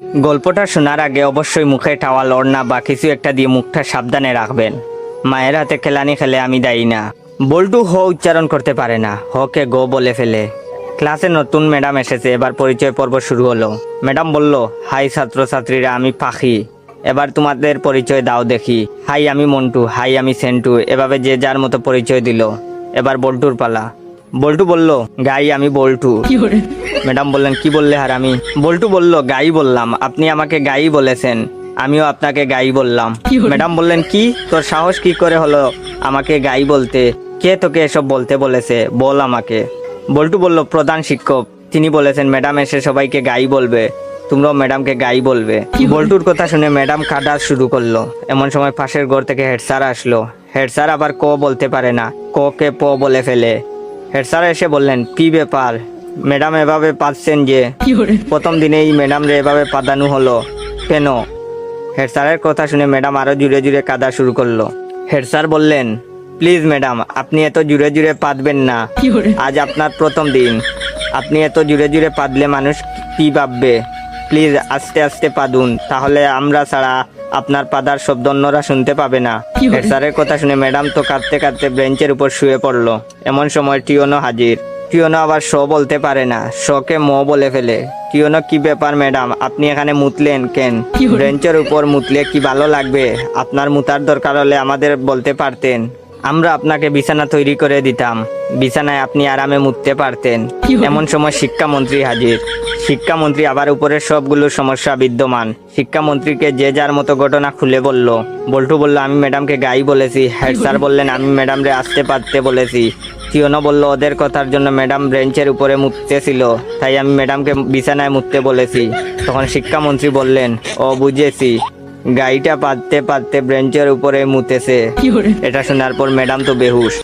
গল্পটা শোনার আগে অবশ্যই মুখে টাওয়াল ওড়না বা কিছু একটা দিয়ে মুখটা সাবধানে রাখবেন। মায়ের হাতে খেলানি খেলে আমি দায়ী না। বল্টু হ উচ্চারণ করতে পারে না, হকে গো বলে ফেলে। ক্লাসে নতুন ম্যাডাম এসেছে, এবার পরিচয় পর্ব শুরু হলো। ম্যাডাম বলল, হাই ছাত্রছাত্রীরা, আমি পাখি, এবার তোমাদের পরিচয় দাও দেখি। হাই আমি মন্টু, হাই আমি সেন্টু, এভাবে যে যার মতো পরিচয় দিল। এবার বল্টুর পালা। বল্টু বলল, গাই আমি বল্টু। ম্যাডাম বললেন, কি বললে হারামি? বল্টু বলল, গাই বললাম, আপনি আমাকে গাই বলেছেন, আমিও আপনাকে গাই বললাম। ম্যাডাম বললেন, কি তোর সাহস কি করে হলো আমাকে গাই বলতে? কে তোকে এসব বলতে বলেছে, বল আমাকে। বল্টু বলল, প্রধান শিক্ষক, তিনি বলেছেন ম্যাডাম এসে সবাইকে গাই বলবে, তোমরাও ম্যাডামকে গাই বলবে। বল্টুর কথা শুনে ম্যাডাম কাঁদা শুরু করলো। এমন সময় পাশের ঘর থেকে হেড স্যার আসলো। হেড স্যার আবার ক বলতে পারে না, ক কে প বলে ফেলে। হেড স্যার এসে বললেন, কি ব্যাপার ম্যাডাম, এভাবে পাচ্ছেন যে? প্রথম দিনেই ম্যাডাম রে এভাবে পাদানো হলো কেন? হেড স্যারের কথা শুনে ম্যাডাম আরো জুড়ে জুড়ে কাঁদা শুরু করলো। হেড স্যার বললেন, প্লিজ ম্যাডাম, আপনি এত জুড়ে জুড়ে পাদবেন না, আজ আপনার প্রথম দিন, আপনি এত জুড়ে জুড়ে পাদলে মানুষ কি ভাববে? প্লিজ আস্তে আস্তে পাদুন, তাহলে আমরা ছাড়া আপনার পাদার শব্দ অন্যরা শুনতে পাবে না। হেড স্যারের কথা শুনে ম্যাডাম তো কাঁদতে কাঁদতে বেঞ্চের উপর শুয়ে পড়লো। এমন সময় টিওনো হাজির। টিওনো আবার শ বলতে পারে না, শকে ম বলে ফেলে। টিওনো, কি ব্যাপার ম্যাডাম, আপনি এখানে মুতলেন কেন? বেঞ্চের উপর মুতলে কি ভালো লাগবে? আপনার মুতার দরকার হলে আমাদের বলতে পারতেন, আমরা আপনাকে বিছানা তৈরি করে দিতাম, বিছানায় আপনি আরামে মুততে পারতেন। এমন সময় শিক্ষামন্ত্রী হাজির। শিক্ষামন্ত্রী আবার উপরের সবগুলো সমস্যা বিদ্যমান। শিক্ষামন্ত্রীকে যে যার মতো ঘটনা খুলে বলল। বল্টু বলল, আমি ম্যাডামকে গাই বলেছি। হেড স্যার বললেন, আমি ম্যাডামরে আসতে পারতে বলেছি। টিওনো বলল, ওদের কথার জন্য ম্যাডাম বেঞ্চের উপরে মুততেছিল, তাই আমি ম্যাডামকে বিছানায় মুততে বলেছি। তখন শিক্ষামন্ত্রী বললেন, ও বুঝেছি, গাইটা পাততে পাততে বেঞ্চের উপরে মুতেছে। এটা শোনার পর ম্যাডাম তো বেহুশ।